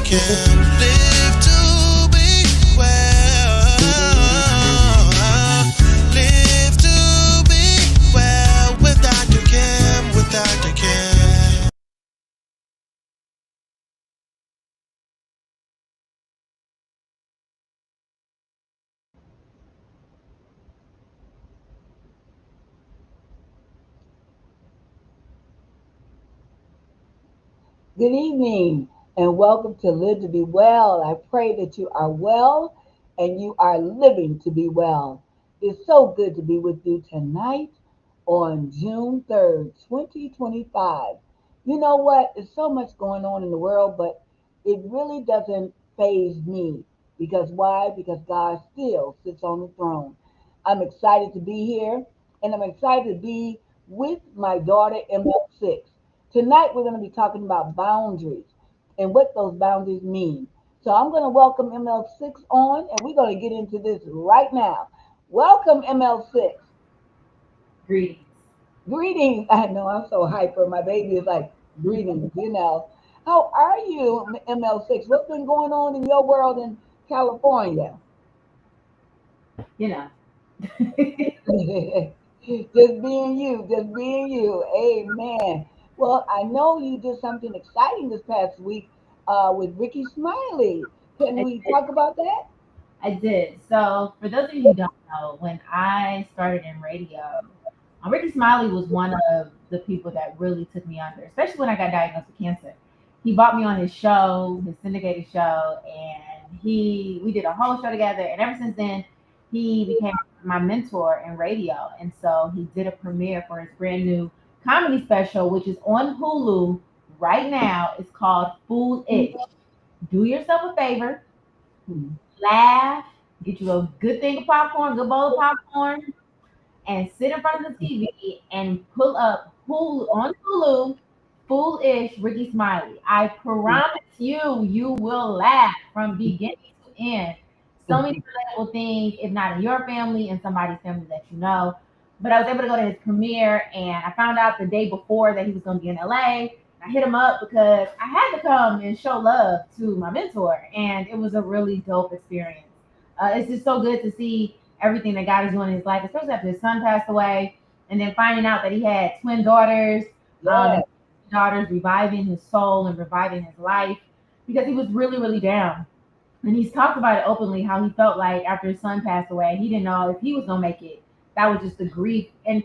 Kim. Live to be well. Live to be well with Dr. Kim, with Dr. Kim. Good evening and welcome to Live to Be Well. I pray that you are well and you are living to be well. It's so good to be with you tonight on June 3rd, 2025. You know what? There's so much going on in the world, but it really doesn't faze me. Because why? Because God still sits on the throne. I'm excited to be here and I'm excited to be with my daughter ML6. Tonight, we're going to be talking about boundaries and what those boundaries mean. So, I'm going to welcome ML6 on, and we're going to get into this right now. Welcome, ML6. Greetings. Greetings. I know I'm so hyper. My baby is like, greetings. How are you, ML6? What's been going on in your world in California? You know, Just being you. Amen. Well, I know you did something exciting this past week with Ricky Smiley. Can I we did. talk about that? I did. So, for those of you who don't know, when I started in radio, Ricky Smiley was one of the people that really took me under, especially when I got diagnosed with cancer. He brought me on his show, his syndicated show, and we did a whole show together. And ever since then, he became my mentor in radio. And so he did a premiere for his brand new comedy special, which is on Hulu right now. It's called Foolish. Do yourself a favor, Hmm. laugh, get you a good thing of popcorn, good bowl of popcorn, and sit in front of the TV and pull up Hulu on Hulu, Foolish Ricky Smiley. I promise you, you will laugh from beginning to end. So many relatable things, if not in your family, in somebody's family that you know. But I was able to go to his premiere, and I found out the day before that he was going to be in LA. I hit him up because I had to come and show love to my mentor, and it was a really dope experience. It's just so good to see everything that God is doing in his life, especially after his son passed away, and then finding out that he had twin daughters, Yeah. and daughters reviving his soul and reviving his life because he was really, really down. And he's talked about it openly how he felt like after his son passed away, he didn't know if he was gonna make it. That was just the grief. And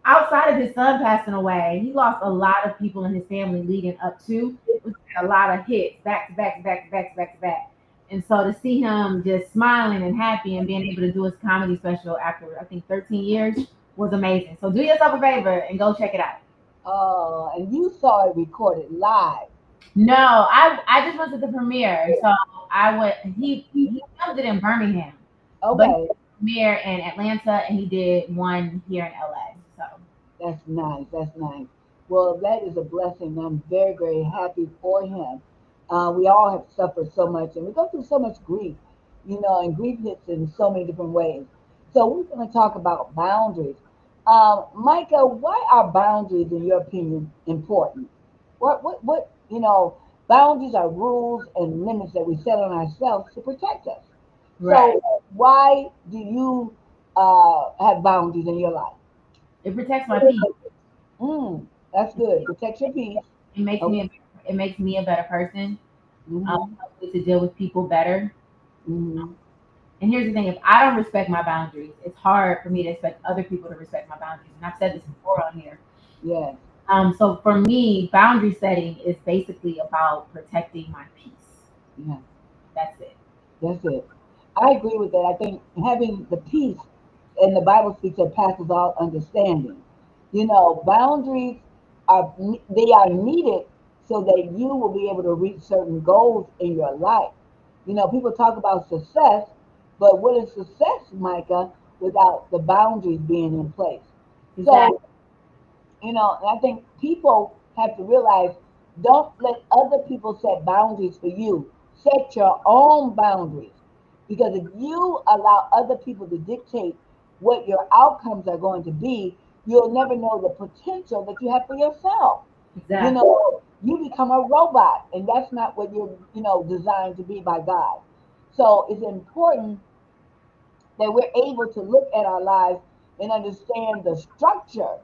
outside of his son passing away, he lost a lot of people in his family leading up to. It was a lot of hits back to back to back to back to back to back. And so to see him just smiling and happy and being able to do his comedy special after I think 13 years was amazing. So do yourself a favor and go check it out. Oh, and you saw it recorded live. No, I just went to the premiere. So I went. He filmed it in Birmingham, but he Okay, did the premiere in Atlanta and he did one here in LA. So that's nice. That's nice. Well, that is a blessing. I'm very, very happy for him. We all have suffered so much, and we go through so much grief, and grief hits in so many different ways. So we're going to talk about boundaries. Micah, why are boundaries, in your opinion, important? Boundaries are rules and limits that we set on ourselves to protect us. right, So why do you have boundaries in your life? it protects my peace. Mm, that's good. Protect your peace. It makes Okay. me it makes me a better person. Mm-hmm. Helps me to deal with people better. Mm-hmm. And here's the thing: if I don't respect my boundaries, it's hard for me to expect other people to respect my boundaries. And I've said this before on here. Yes, So for me, boundary setting is basically about protecting my peace. yeah, That's it. that's it. I agree with that. I think having the peace, and the Bible speaks that passes all understanding. Boundaries they are needed so that you will be able to reach certain goals in your life. People talk about success, but what is success, Micah, without the boundaries being in place? Exactly. So and I think people have to realize don't let other people set boundaries for you. Set your own boundaries. Because if you allow other people to dictate what your outcomes are going to be, you'll never know the potential that you have for yourself. You Exactly. know, you become a robot, and that's not what you're, designed to be by God. So it's important that we're able to look at our lives and understand the structure.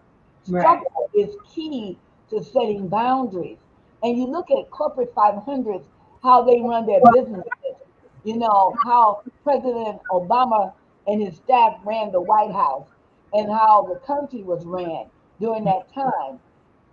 Right. Structure is key to setting boundaries. And you look at corporate 500s, how they run their businesses, how President Obama and his staff ran the White House and how the country was ran during that time.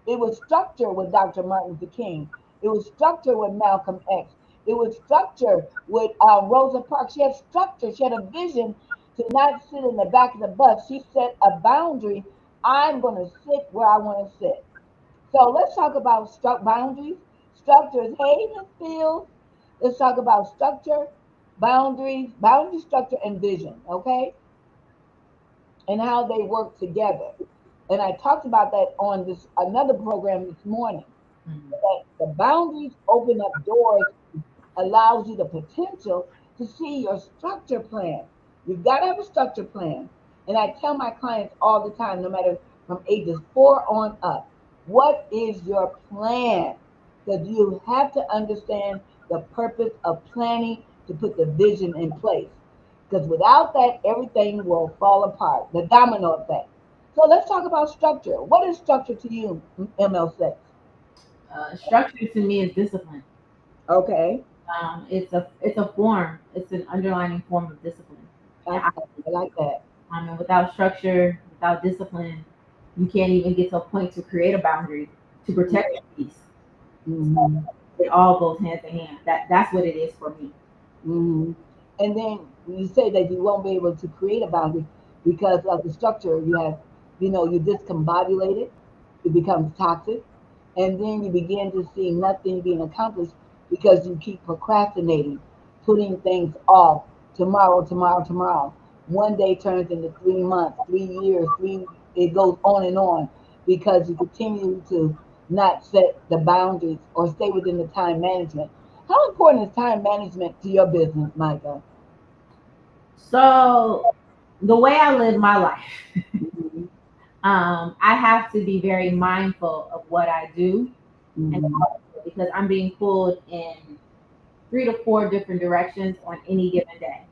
It was structured with Dr. Martin Luther King. It was structured with Malcolm X. It was structured with Rosa Parks. She had structure. She had a vision to not sit in the back of the bus. She set a boundary. I'm going to sit where I want to sit. So let's talk about boundaries, structures. Hey, Miss Fields. Let's talk about structure, boundaries, boundary structure, and vision. Okay, and how they work together. And I talked about that on this another program this morning. Mhm. That the boundaries open up doors, allows you the potential to see your structure plan. You've got to have a structure plan. And I tell my clients all the time, no matter from ages 4 on up, what is your plan? Because you have to understand the purpose of planning to put the vision in place. Because without that, everything will fall apart, the domino effect. So let's talk about structure. What is structure to you, ML6? Structure to me is discipline. Okay, It's a form. It's an underlining form of discipline. And I like that. and without structure, without discipline, you can't even get to a point to create a boundary to protect your peace. Mm-hmm. It all goes hand in hand. That's what it is for me. Hmm. And then you say that you won't be able to create a boundary because of the structure you have, you discombobulate it, it becomes toxic, and then you begin to see nothing being accomplished because you keep procrastinating, putting things off tomorrow, tomorrow, tomorrow. One day turns into 3 months, 3 years, it goes on because you continue to not set the boundaries or stay within the time management. How important is time management to your business, Micah? So the way I live my life, Mhm, I have to be very mindful of what I do, and mhm, because I'm being pulled in 3 to 4 different directions on any given day.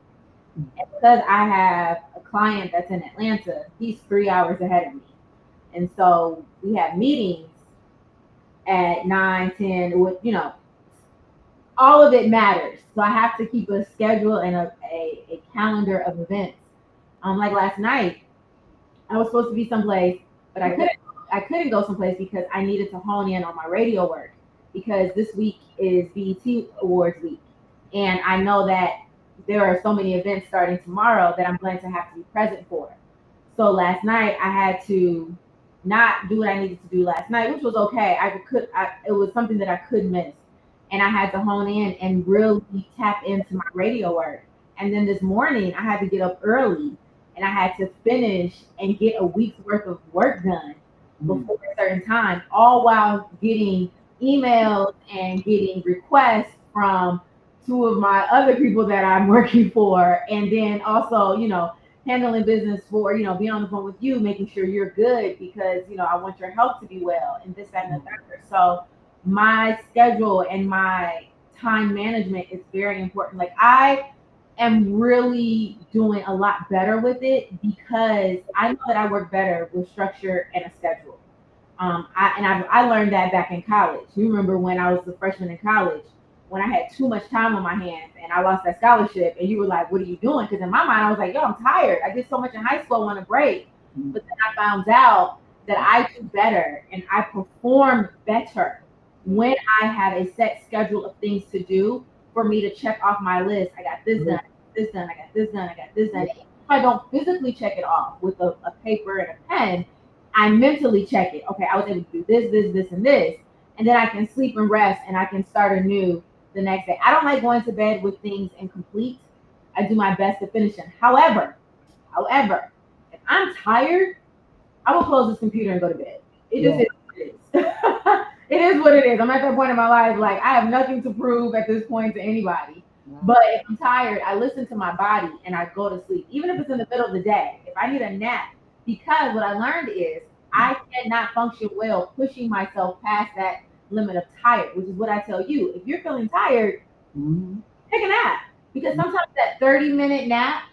And because I have a client that's in Atlanta, he's 3 hours ahead of me. And so we have meetings at 9, 10. With all of it matters. So I have to keep a schedule and a calendar of events. Like last night, I was supposed to be someplace, but I couldn't go someplace because I needed to hone in on my radio work because this week is BET Awards week. And I know that there are so many events starting tomorrow that I'm going to have to be present for. So last night I had to not do what I needed to do last night, which was okay. It was something that I couldn't miss. And I had to hone in and really tap into my radio work. And then this morning I had to get up early and I had to finish and get a week's worth of work done mhm, before a certain time, all while getting emails and getting requests from 2 of my other people that I'm working for, and then also, handling business for, being on the phone with you, making sure you're good because, I want your health to be well and this, that, and the mhm, third. So my schedule and my time management is very important. Like I am really doing a lot better with it because I know that I work better with structure and a schedule. I learned that back in college. You remember when I was a freshman in college, when I had too much time on my hands and I lost that scholarship, and you were like, "What are you doing?" Because in my mind, I was like, "Yo, I'm tired. I did so much in high school, I want a break." mhm, But then I found out that I do better and I perform better when I have a set schedule of things to do for me to check off my list. I got this done, mhm, I got this done, I got this done, I got this done. yeah, Even if I don't physically check it off with a paper and a pen, I mentally check it. Okay, I was able to do this, this, this, and this. And then I can sleep and rest and I can start anew the next day. I don't like going to bed with things incomplete. I do my best to finish them. However, if I'm tired, I will close this computer and go to bed. It just yeah, is what it is. It is what it is. I'm at that point in my life, like I have nothing to prove at this point to anybody. right, But if I'm tired, I listen to my body and I go to sleep, even if it's in the middle of the day. If I need a nap, because what I learned is I cannot function well pushing myself past that limit of tired, which is what I tell you. If you're feeling tired, Mm-hmm. take a nap, because sometimes that 30-minute nap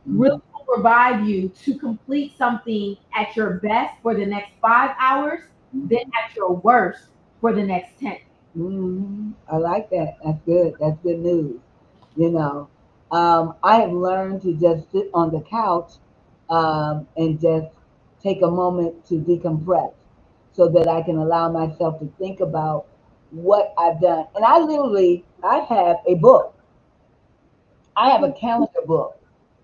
really Mm-hmm. will revive you to complete something at your best for the next 5 hours, then Mm-hmm. at your worst for the next 10. Hmm. I like that. That's good. That's good news. You know, I have learned to just sit on the couch and just take a moment to decompress so that I can allow myself to think about what I've done. And I have a book. I have a calendar book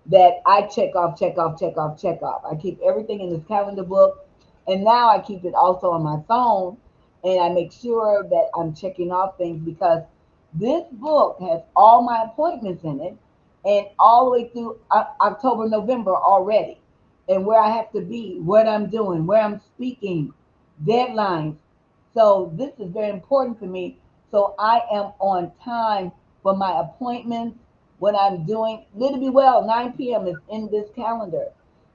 that I check off, check off, check off, check off. I keep everything in this calendar book, and now I keep it also on my phone, and I make sure that I'm checking off things because this book has all my appointments in it, and all the way through October, November already, and where I have to be, what I'm doing, where I'm speaking, deadlines. So this is very important for me. So I am on time for my appointments when I'm doing Little Be Well, 9 p.m. is in this calendar.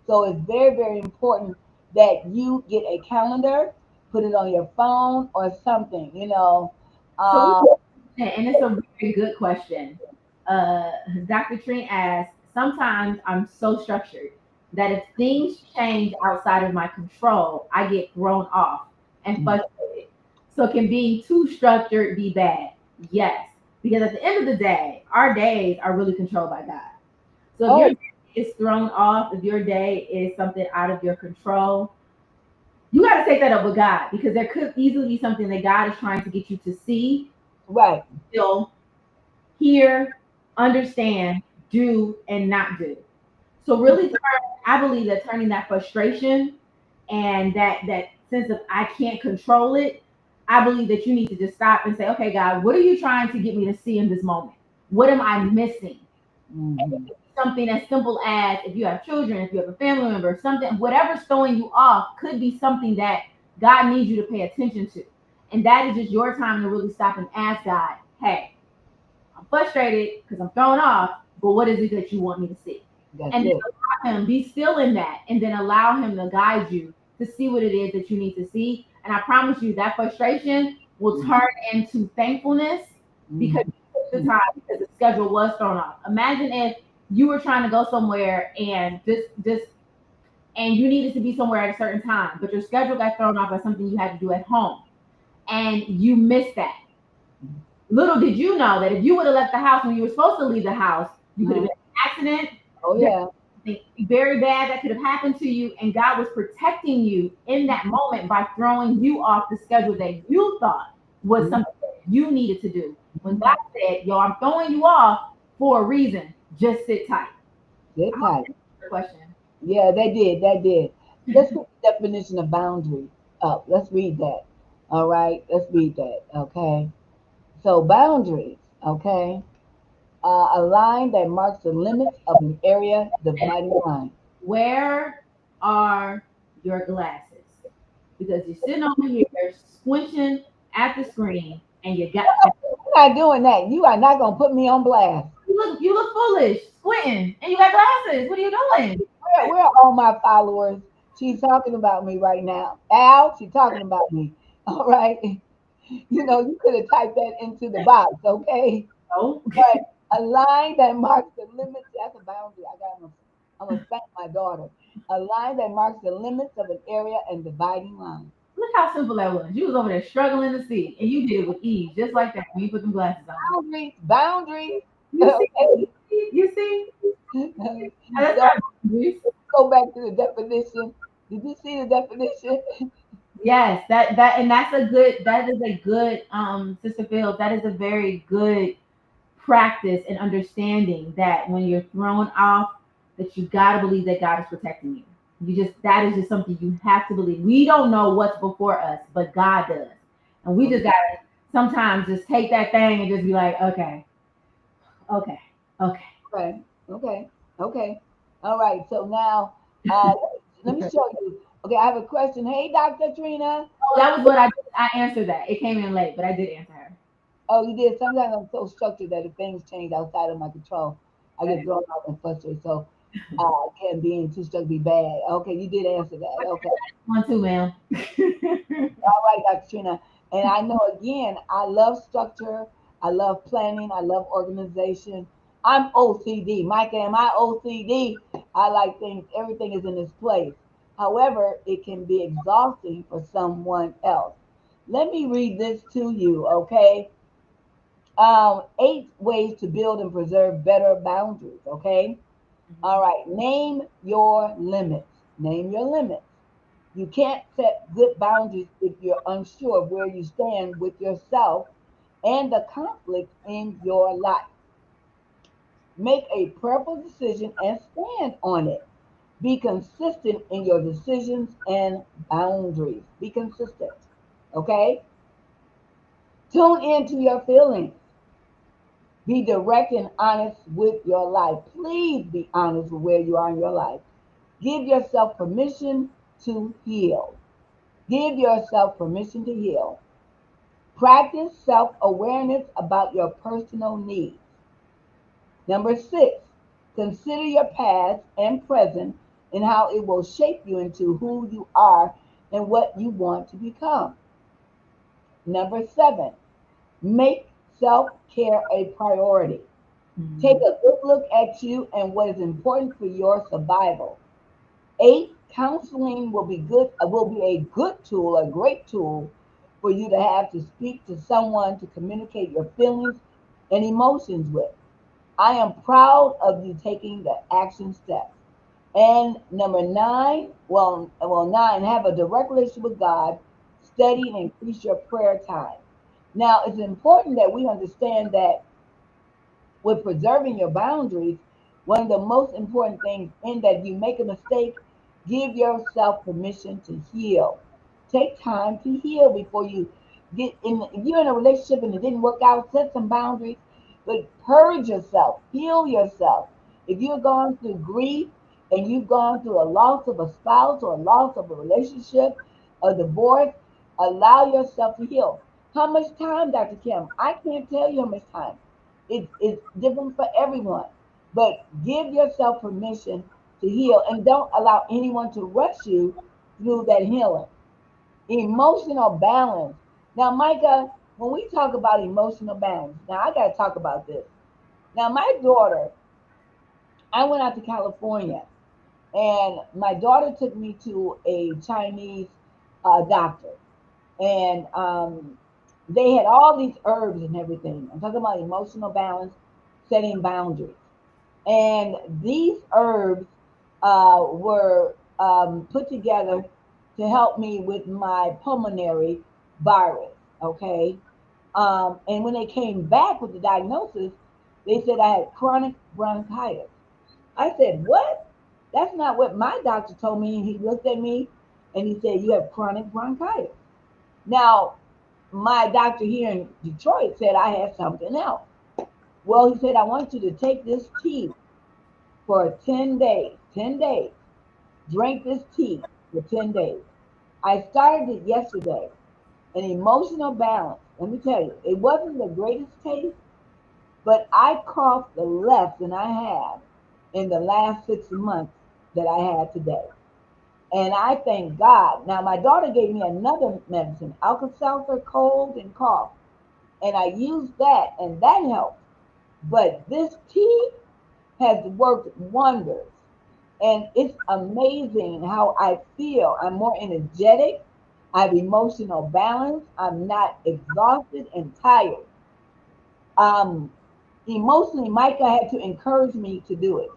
So it's very, very important that you get a calendar, put it on your phone or something, you know. So, Uh, and it's a very good question. Uh, Dr. Trina asked, sometimes I'm so structured that if things change outside of my control, I get thrown off and frustrated. So, can being too structured be bad? Yes, because at the end of the day, our days are really controlled by God. So, if your oh, day is thrown off, if your day is something out of your control, you got to take that up with God, because there could easily be something that God is trying to get you to see, right. feel, hear, understand, do, and not do. So really, I believe that turning that frustration and that sense of I can't control it, I believe that you need to just stop and say, okay, God, what are you trying to get me to see in this moment? What am I missing? Hmm. Something as simple as, if you have children, if you have a family member, something, whatever's throwing you off could be something that God needs you to pay attention to. And that is just your time to really stop and ask God, hey, I'm frustrated because I'm thrown off, but what is it that you want me to see? That's And then it. allow him, be still in that, and then allow him to guide you to see what it is that you need to see. And I promise you that frustration will Hmm. turn into thankfulness, because Hmm. you took the time, because the schedule was thrown off. Imagine if you were trying to go somewhere and this and you needed to be somewhere at a certain time, but your schedule got thrown off by something you had to do at home, and you missed that. Little did you know that if you would have left the house when you were supposed to leave the house, you could have been in an accident. Oh There's yeah. something very bad that could have happened to you, and God was protecting you in that moment by throwing you off the schedule that you thought was Mhm. something that you needed to do. When God said, "Yo, I'm throwing you off for a reason. Just sit tight." I Sit hope tight. that's your question. Yeah, they did. They did. Let's put the definition of boundary up. Let's read that. All right. Let's read that. Okay. So boundaries. Okay. A line that marks the limits of an area, dividing line. Where are your glasses? Because you're sitting over here squinching at the screen, and you got I'm not doing that. You are not gonna put me on blast. you look foolish, squinting, and you got glasses. What are you doing? Where are all my followers? She's talking about me right now. Al, she's talking about me. All right. You know, you could have typed that into the box, okay? Oh, But a line that marks the limits, that's a boundary. I'm gonna spank my daughter. A line that marks the limits of an area and dividing line. look how simple that was. You was over there struggling to see, and you did it with ease, just like that when you put them glasses on. Boundaries, boundaries. You see, Okay. you see. That's So not boundaries. go back to the definition. Did you see the definition? Yes, and that is a good Sister Field, that is a very good practice and understanding that when you're thrown off, that you gotta believe that God is protecting you. You just that is just something you have to believe. We don't know what's before us, but God does. And we just gotta sometimes just take that thing and just be like, okay, okay, okay. Okay, okay, okay. All right. So now, let me show you. Okay, I have a question. Hey, Dr. Trina. Oh, that was what I answered that. It came in late, but I did answer her. Oh, you did. Sometimes I'm so structured that if things change outside of my control, I get thrown off and frustrated. So, can being too structured be bad? Okay, you did answer that. Okay. One, two, ma'am. All right, Dr. Trina. And I know again, I love structure, I love planning, I love organization. I'm OCD. Micah, am I OCD? I like things, everything is in its place. However, it can be exhausting for someone else. Let me read this to you, okay? 8 ways to build and preserve better boundaries, okay? All Mhm. right, name your limits. Name your limits. You can't set good boundaries if you're unsure of where you stand with yourself and the conflict in your life. Make a purposeful decision and stand on it. Be consistent in your decisions and boundaries. Be consistent. Okay? Tune into your feelings. Be direct and honest with your life. Please be honest with where you are in your life. Give yourself permission to heal. Give yourself permission to heal. Practice self awareness about your personal needs. Number 6, consider your past and present and how it will shape you into who you are and what you want to become. Number 7, make self care a priority. Take Mhm. a good look at you and what is important for your survival. 8, counseling will be a good tool, a great tool for you to have to speak to someone to communicate your feelings and emotions with. I am proud of you taking the action steps. And number 9, nine, have a direct relationship with God. Study and increase your prayer time. Now, it's important that we understand that with preserving your boundaries, one of the most important things in that you make a mistake, give yourself permission to heal. Take time to heal before you get in. If you're in a relationship and it didn't work out, set some boundaries, but purge yourself, heal yourself. If you're going through grief and you've gone through a loss of a spouse or a loss of a relationship, a divorce, allow yourself to heal. How much time, Dr. Kim? I can't tell you how much time. It's different for everyone. But give yourself permission to heal and don't allow anyone to rush you through that healing. Emotional balance. Now, Micah, when we talk about emotional balance, now I got to talk about this. Now, my daughter, I went out to California and my daughter took me to a Chinese doctor. And they had all these herbs and everything. I'm talking about emotional balance, setting boundaries. And these herbs were put together to help me with my pulmonary virus. Okay. And when they came back with the diagnosis, they said I had chronic bronchitis. I said, "What? That's not what my doctor told me." And he looked at me and he said, "You have chronic bronchitis." Now, my doctor here in Detroit said I had something else. Well, he said, "I want you to take this tea for 10 days. 10 days. Drink this tea for 10 days." I started it yesterday. An emotional balance. Let me tell you, it wasn't the greatest taste, but I coughed less than I have in the last 6 months that I had today. And I thank God. Now, my daughter gave me another medicine, Alka-Seltzer, cold and cough. And I used that, and that helped. But this tea has worked wonders. And it's amazing how I feel. I'm more energetic. I have emotional balance. I'm not exhausted and tired. Um, Emotionally, Micah had to encourage me to do it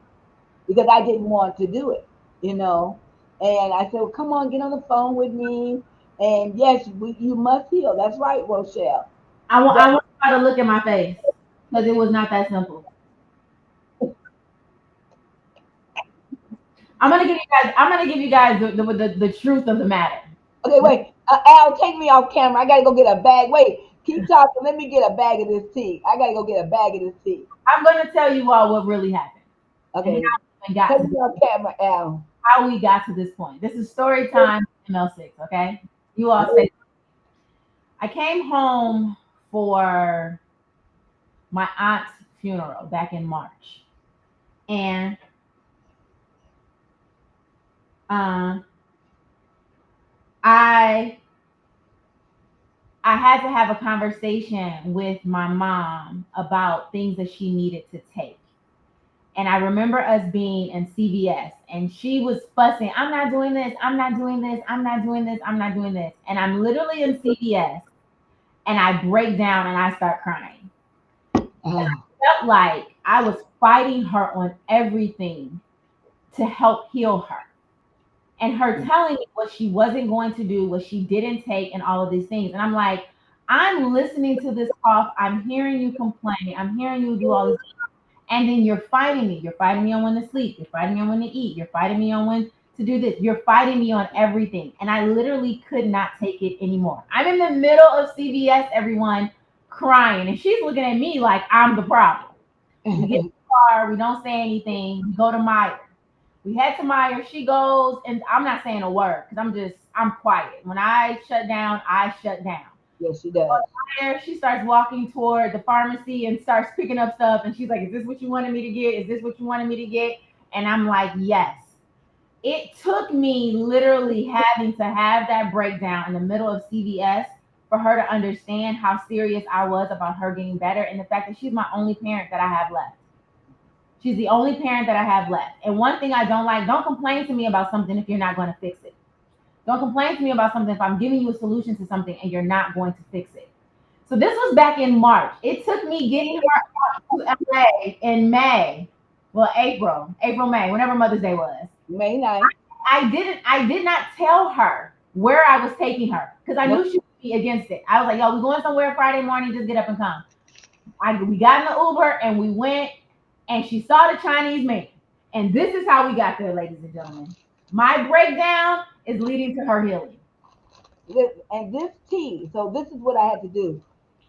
because I didn't want to do it, you know. And I said, "Well, come on, get on the phone with me." And yes, you must heal. That's right, Rochelle. But I want y'all to look at my face because it was not that simple. I'm gonna give you guys the truth of the matter. okay, wait. Al, take me off camera. I gotta go get a bag. Wait, keep talking. Let me get a bag of this tea. I gotta go get a bag of this tea. I'm gonna tell you all what really happened and Okay, got take to me off camera, Al. how we got to this point. This is story time, ML6. Okay, you all say I came home for my aunt's funeral back in March, and uh, I I had to have a conversation with my mom about things that she needed to take. And I remember us being in CVS and she was fussing, I'm not doing this, I'm not doing this, I'm not doing this, I'm not doing this. And I'm literally in CVS and I break down and I start crying. Oh, Felt like I was fighting her on everything to help heal her. And her telling me what she wasn't going to do, what she didn't take, and all of these things. And I'm like, I'm listening to this cough. I'm hearing you complain. I'm hearing you do all this. And then you're fighting me. You're fighting me on when to sleep. You're fighting me on when to eat. You're fighting me on when to do this. You're fighting me on everything. And I literally could not take it anymore. I'm in the middle of CVS, everyone crying. And she's looking at me like I'm the problem. We get in the car. We don't say anything. We go to Meyer. We head to Meyer. She goes, and I'm not saying a word because I'm quiet. When I shut down, I shut down. yes, she does. There, she starts walking toward the pharmacy and starts picking up stuff. And she's like, "Is this what you wanted me to get? Is this what you wanted me to get?" And I'm like, "Yes." It took me literally having to have that breakdown in the middle of CVS for her to understand how serious I was about her getting better and the fact that she's my only parent that I have left. She's the only parent that I have left. And one thing I don't like, don't complain to me about something if you're not going to fix it. Don't complain to me about something if I'm giving you a solution to something and you're not going to fix it. So this was back in March. It took me getting her out to LA in May. Well, May, whenever Mother's Day was. May 9th. I did not tell her where I was taking her because I knew she would be against it. I was like, "Yo, we're going somewhere Friday morning, just get up and come." We got in the Uber and we went and she saw the Chinese man. And this is how we got there, ladies and gentlemen. My breakdown is leading to her healing. And this tea, so this is what I had to do.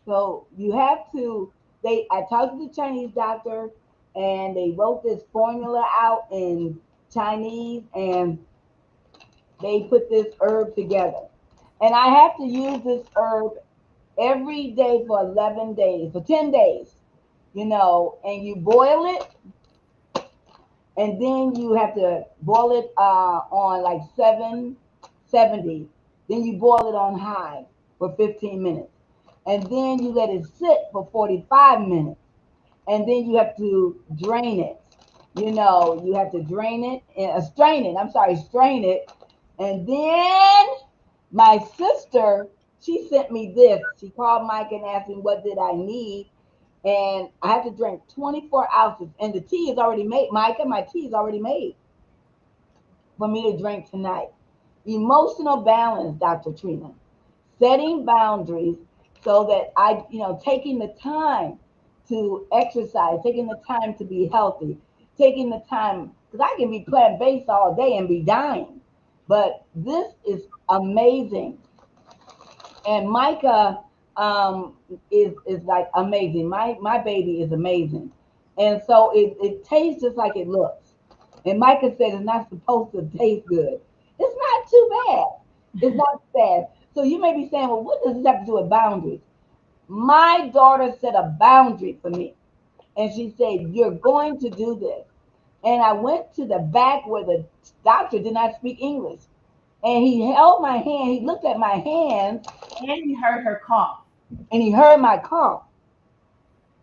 So you have to, I talked to the Chinese doctor and they wrote this formula out in Chinese and they put this herb together. And I have to use this herb every day for 11 days, for 10 days, and you boil it and then you have to boil it on like 770. Then you boil it on high for 15 minutes. And then you let it sit for 45 minutes. And then you have to drain it. You have to drain it and strain it. And then my sister, she sent me this. She called Mike and asked me what did I need. And I have to drink 24 ounces. And the tea is already made. Micah, my tea is already made for me to drink tonight. Emotional balance, Dr. Trina. Setting boundaries so that taking the time to exercise, taking the time to be healthy, taking the time, because I can be plant based all day and be dying. But this is amazing. And Micah is like amazing. My baby is amazing. And so it tastes just like it looks. And Micah said it's not supposed to taste good. It's not too bad. It's not bad. So you may be saying, well, what does this have to do with boundaries? My daughter set a boundary for me. And she said, you're going to do this. And I went to the back where the doctor did not speak English. And he held my hand. He looked at my hands. And he heard her cough. And he heard my cough.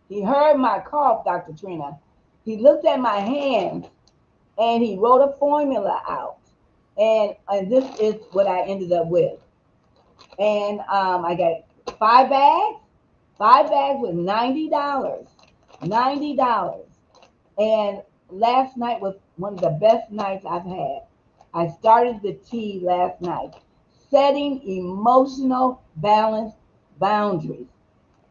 He heard my cough, Dr. Trina. He looked at my hands and he wrote a formula out. And this is what I ended up with. And I got 5 bags with $90. $90. And last night was one of the best nights I've had. I started the tea last night. Setting emotional balance boundaries.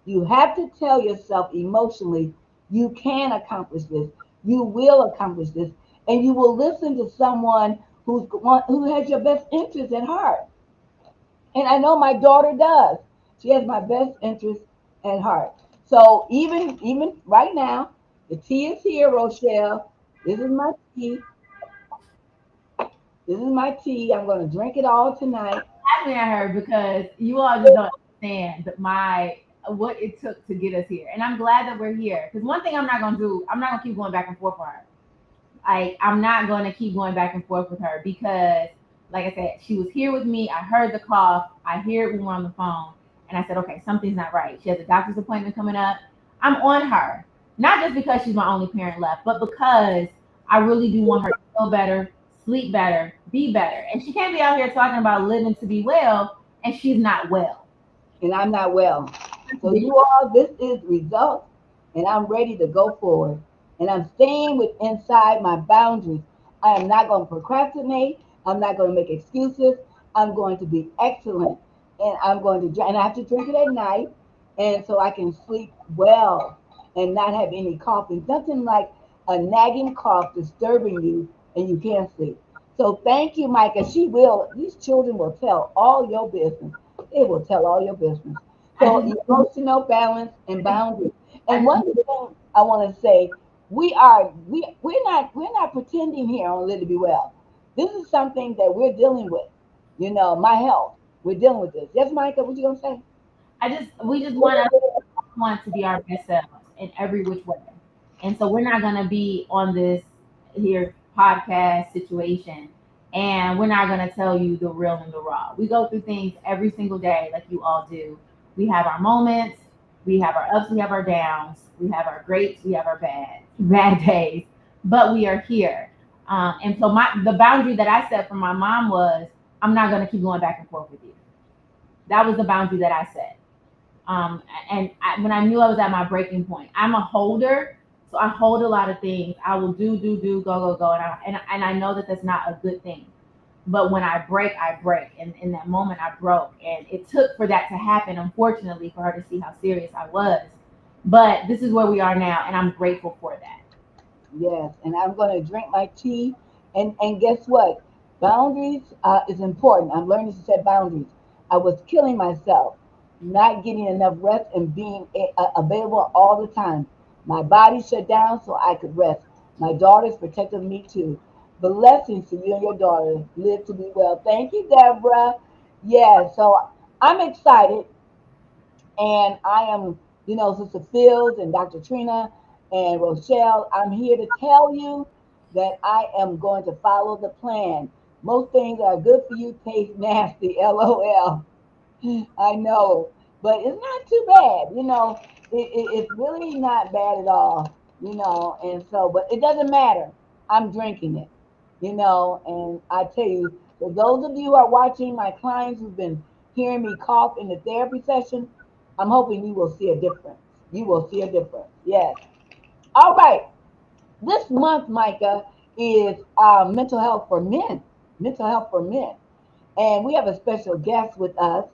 You have to tell yourself emotionally, you can accomplish this. You will accomplish this. And you will listen to someone who has your best interest at heart. And I know my daughter does. She has my best interest at heart. So even right now, the tea is here, Rochelle. This is my tea. This is my tea. I'm going to drink it all tonight. Laughing at her because you all just don't understand what it took to get us here. And I'm glad that we're here. Because one thing I'm not gonna do, I'm not gonna keep going back and forth with her. I'm not gonna keep going back and forth with her because, like I said, she was here with me. I heard the cough. I hear it when we're on the phone. And I said, okay, something's not right. She has a doctor's appointment coming up. I'm on her, not just because she's my only parent left, but because I really do want her to feel better, sleep better, be better. And she can't be out here talking about living to be well, and she's not well. And I'm not well. That's a So big you all, this is results, and I'm ready to go forward. And I'm staying with inside my boundaries. I am not going to procrastinate. I'm not going to make excuses. I'm going to be excellent, and I'm going to drink. And I have to drink it at night, and so I can sleep well and not have any coughing. Nothing like a nagging cough disturbing you, and you can't sleep. So thank you, Micah. She will. These children will tell all your business. It will tell all your business. I So just emotional balance and boundaries. I And just one thing I want to say, we're not pretending here on Live to Be Well. This is something that we're dealing with. My health. We're dealing with this. Yes, Micah, what you gonna say? I just we just want to be our best selves in every which way. And so we're not going to be on this here podcast situation, and we're not going to tell you the real and the raw. We go through things every single day like you all do. We have our moments, we have our ups, we have our downs, we have our greats, we have our bad days, but we are here. And so the boundary that I set for my mom was, I'm not going to keep going back and forth with you. That was the boundary that I set. When I knew I was at my breaking point, I'm a holder, so I hold a lot of things. I will do, go, and I know that that's not a good thing. But when I break, and in that moment, I broke, and it took for that to happen. Unfortunately, for her to see how serious I was. But this is where we are now, and I'm grateful for that. Yes, and I'm going to drink my tea. And guess what? Boundaries is important. I'm learning to set boundaries. I was killing myself, not getting enough rest and being available all the time. My body shut down so I could rest. My daughters protected me too. Blessings to you and your daughter. Live to be well. Thank you, Deborah. Yeah, so I'm excited, and I am, Sister Fields and Dr. Trina and Rochelle. I'm here to tell you that I am going to follow the plan. Most things that are good for you taste nasty, LOL. I know, but it's not too bad. It's really not bad at all. And so, but it doesn't matter. I'm drinking it. And I tell you, for those of you who are watching, my clients who've been hearing me cough in the therapy session, I'm hoping you will see a difference. You will see a difference. Yes. All right. This month, Micah, is mental health for men. Mental health for men. And we have a special guest with us,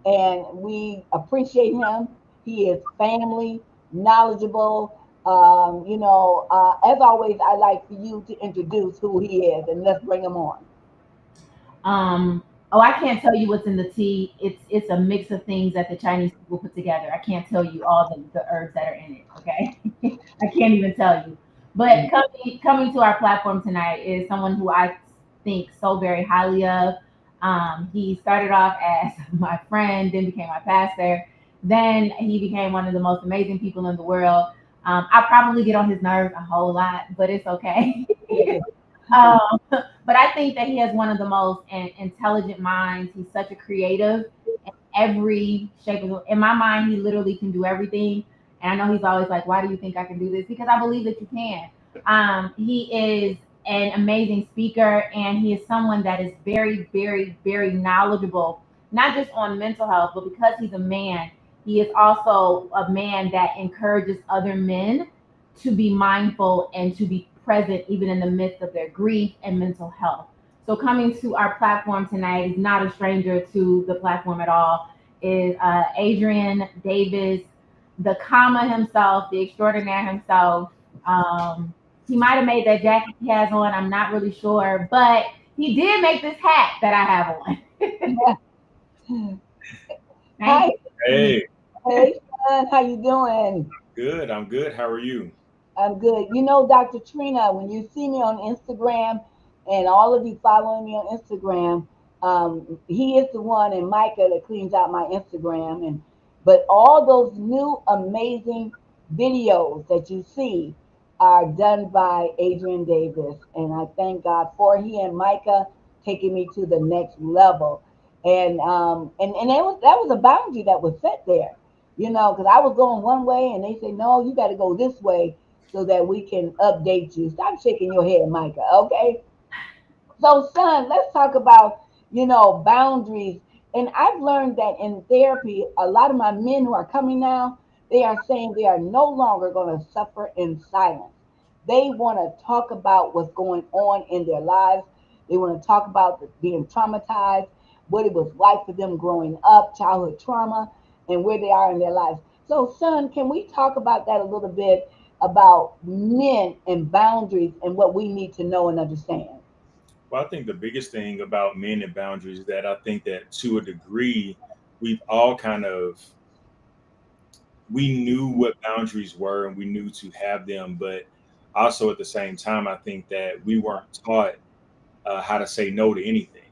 and we appreciate him. He is family, knowledgeable. As always, I like for you to introduce who he is, and let's bring him on. Oh, I can't tell you what's in the tea. It's a mix of things that the Chinese people put together. I can't tell you all the herbs that are in it. Okay, I can't even tell you. But coming to our platform tonight is someone who I think so very highly of. He started off as my friend, then became my pastor. Then he became one of the most amazing people in the world. I probably get on his nerves a whole lot, but it's okay. Um, but I think that he has one of the most intelligent minds. He's such a creative in every shape of. In my mind, he literally can do everything. And I know he's always like, "Why do you think I can do this?" Because I believe that you can. He is an amazing speaker, and he is someone that is very, very, very knowledgeable, not just on mental health, but because he's a man, he is also a man that encourages other men to be mindful and to be present even in the midst of their grief and mental health. So coming to our platform tonight is not a stranger to the platform at all. Is Adrian Davis, the comma himself, the extraordinaire himself. He might have made that jacket he has on. I'm not really sure, but he did make this hat that I have on. Thank Hi, you. Hey, hey, son, how you doing? good. I'm good. How are you? I'm good. Dr. Trina, when you see me on Instagram, and all of you following me on Instagram, he is the one, and Micah, that cleans out my Instagram. But all those new amazing videos that you see are done by Adrian Davis, and I thank God for he and Micah taking me to the next level. And that was a boundary that was set there, because I was going one way and they say, no, you got to go this way so that we can update you. Stop shaking your head, Micah. Okay. So, son, let's talk about, boundaries. And I've learned that in therapy, a lot of my men who are coming now, they are saying they are no longer going to suffer in silence. They want to talk about what's going on in their lives. They want to talk about being traumatized, what it was like for them growing up, childhood trauma, and where they are in their lives. So, son, can we talk about that a little bit about men and boundaries and what we need to know and understand? Well, I think the biggest thing about men and boundaries is that I think that to a degree, we've all kind of we knew what boundaries were and we knew to have them, but also at the same time, I think that we weren't taught how to say no to anything.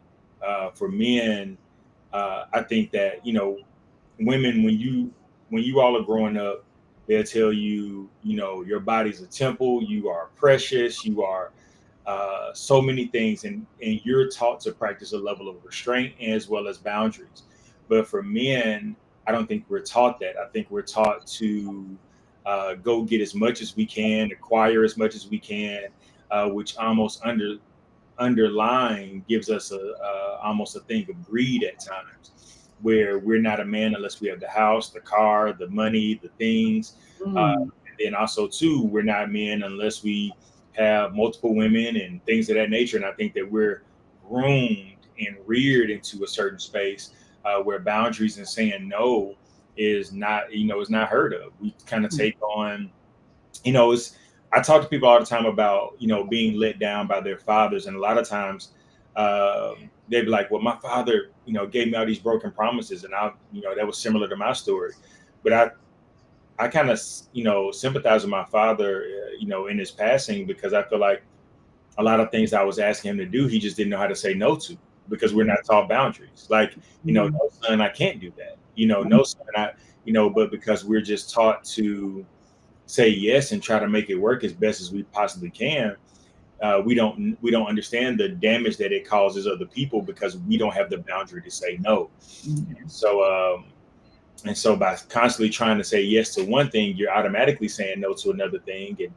For men, I think that women when you all are growing up, they'll tell you your body's a temple, you are precious, you are so many things, and you're taught to practice a level of restraint as well as boundaries. But for men, I don't think we're taught that. I think we're taught to go get as much as we can, acquire as much as we can, which almost underlying gives us a almost a thing of greed at times, where we're not a man unless we have the house, the car, the money, the things. Mm, And then also too, we're not men unless we have multiple women and things of that nature. And I think that we're groomed and reared into a certain space where boundaries and saying no is not heard of. We kind of mm, take on, it's I talk to people all the time about being let down by their fathers, and a lot of times they'd be like, "Well, my father, gave me all these broken promises," and that was similar to my story. But I kind of sympathize with my father, in his passing, because I feel like a lot of things I was asking him to do, he just didn't know how to say no to because we're not taught boundaries. Like, mm, no son, I can't do that. No son, but because we're just taught to say yes and try to make it work as best as we possibly can, we don't understand the damage that it causes other people because we don't have the boundary to say no. mm, So by constantly trying to say yes to one thing, you're automatically saying no to another thing, and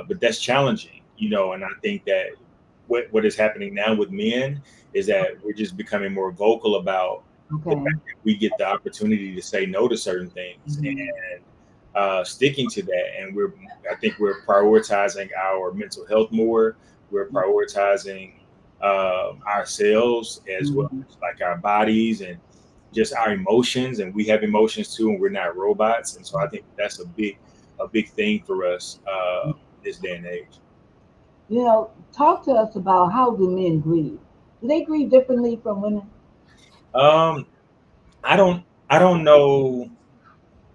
but that's challenging. And I think that what is happening now with men is that we're just becoming more vocal about the okay. fact that we get the opportunity to say no to certain things, Mhm, and sticking to that. And I think we're prioritizing our mental health more. We're prioritizing ourselves as well mhm. as like our bodies and just our emotions. And we have emotions too, and we're not robots. And so I think that's a big thing for us this day and age. Talk to us about how do men grieve? Do they grieve differently from women? Um, I don't, I don't know.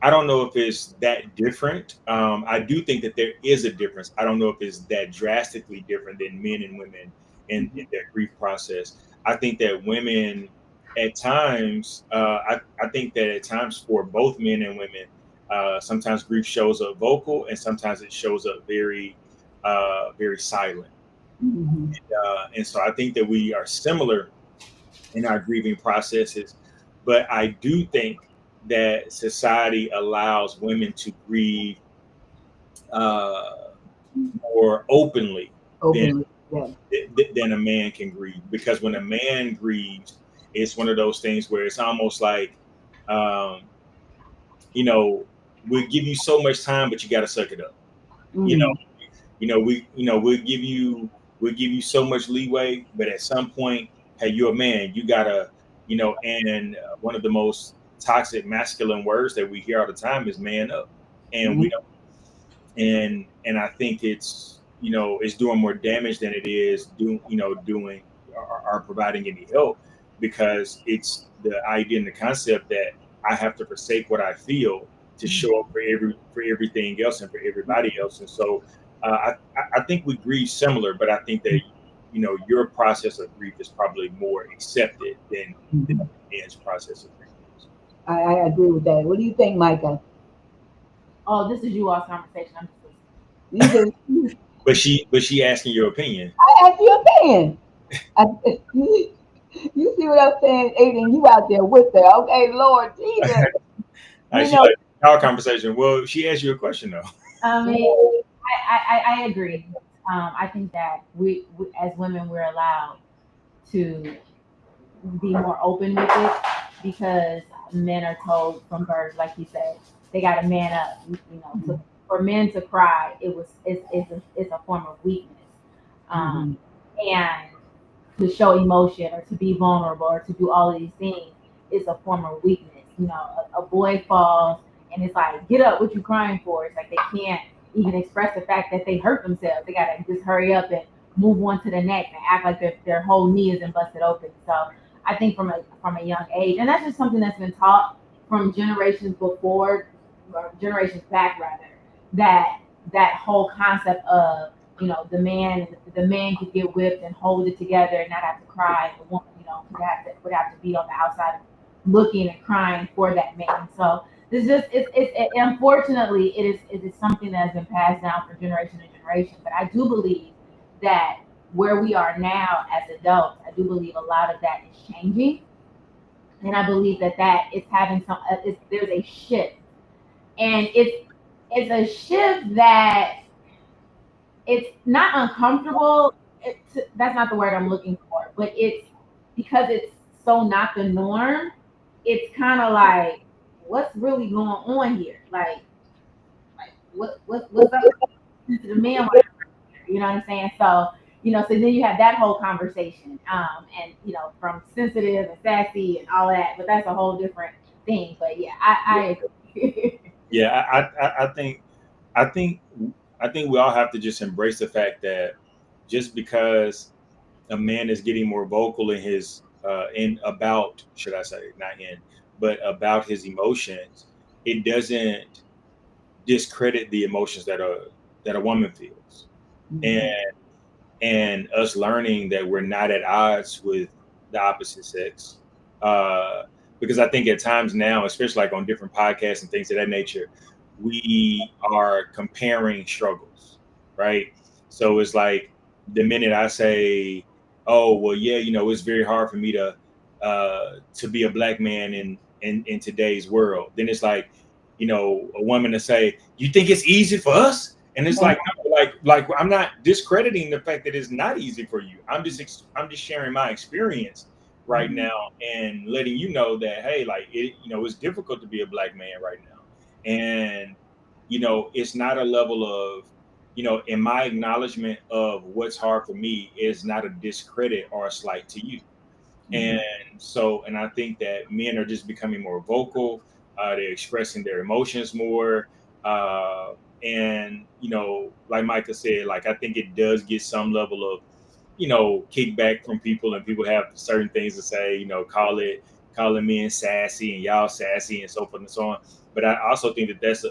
I don't know if it's that different. I do think that there is a difference. I don't know if it's that drastically different than men and women in Mhm, their grief process. I think that women, at times, I think that at times for both men and women, sometimes grief shows up vocal and sometimes it shows up very silent. mhm, And so I think that we are similar in our grieving processes. But I do think that society allows women to grieve uh, more openly than openly. Yeah. than a man can grieve. Because when a man grieves, it's one of those things where it's almost like, um, you know, we give you so much time, but you got to suck it up. You know, Mm, we'll give you so much leeway, but at some point, hey, you're a man, you gotta, and one of the most toxic masculine words that we hear all the time is man up. And we mhm, don't, and I think it's doing more damage than it is doing or providing any help, because it's the idea and the concept that I have to forsake what I feel to show up for everything else and for everybody else. And so I think we grieve similar, but I think that your process of grief is probably more accepted than mhm. man's process of grief is. I agree with that. What do you think, Micah? Oh, this is you all's conversation. I'm just listening. You just, But she asking your opinion. I asked your opinion. I, You see what I'm saying, Aiden? You out there with her, okay? Lord Jesus, you She know. like our conversation. Well, she asked you a question though. I mean, I agree. I think that we as women we're allowed to be more open with it because men are told from birth, like you said, they got to man up. For men to cry, it's a form of weakness, Mhm. and to show emotion or to be vulnerable or to do all of these things is a form of weakness. A boy falls and it's like, get up, what you crying for? It's like they can't even express the fact that they hurt themselves. They gotta just hurry up and move on to the next and act like their whole knee isn't busted open. So I think from a young age, and that's just something that's been taught from generations before, or generations back rather, that that whole concept of the man could get whipped and hold it together and not have to cry. The woman, would have to be on the outside looking and crying for that man. So unfortunately it is something that has been passed down from generation to generation. But I do believe that where we are now as adults, I do believe a lot of that is changing, and I believe that is having there's a shift, and it's a shift that it's not uncomfortable. That's not the word I'm looking for, but it's because it's so not the norm. It's kind of like, what's really going on here? Like what's up to the man? You know what I'm saying? So then you have that whole conversation, and from sensitive and sassy and all that, but that's a whole different thing. But yeah, I agree. Yeah, I think I think we all have to just embrace the fact that just because a man is getting more vocal in his in about, should I say, not in, but about his emotions, it doesn't discredit the emotions that a woman feels. Mhm. And us learning that we're not at odds with the opposite sex. Uh, because I think at times now, especially like on different podcasts and things of that nature, we are comparing struggles, right? So it's like the minute I say, "Oh, well, yeah, it's very hard for me to be a black man in today's world," then it's like, a woman to say, "You think it's easy for us?" And it's like, no, like I'm not discrediting the fact that it's not easy for you. I'm just sharing my experience right Mhm. now and letting you know that, hey, like it's difficult to be a black man right now. And it's not a level of, in my acknowledgement of what's hard for me is not a discredit or a slight to you. And Mhm. and I think that men are just becoming more vocal. They're expressing their emotions more. Uh, and, like Micah said, like, I think it does get some level of, kickback from people, and people have certain things to say, calling men sassy and y'all sassy and so forth and so on. But I also think that that's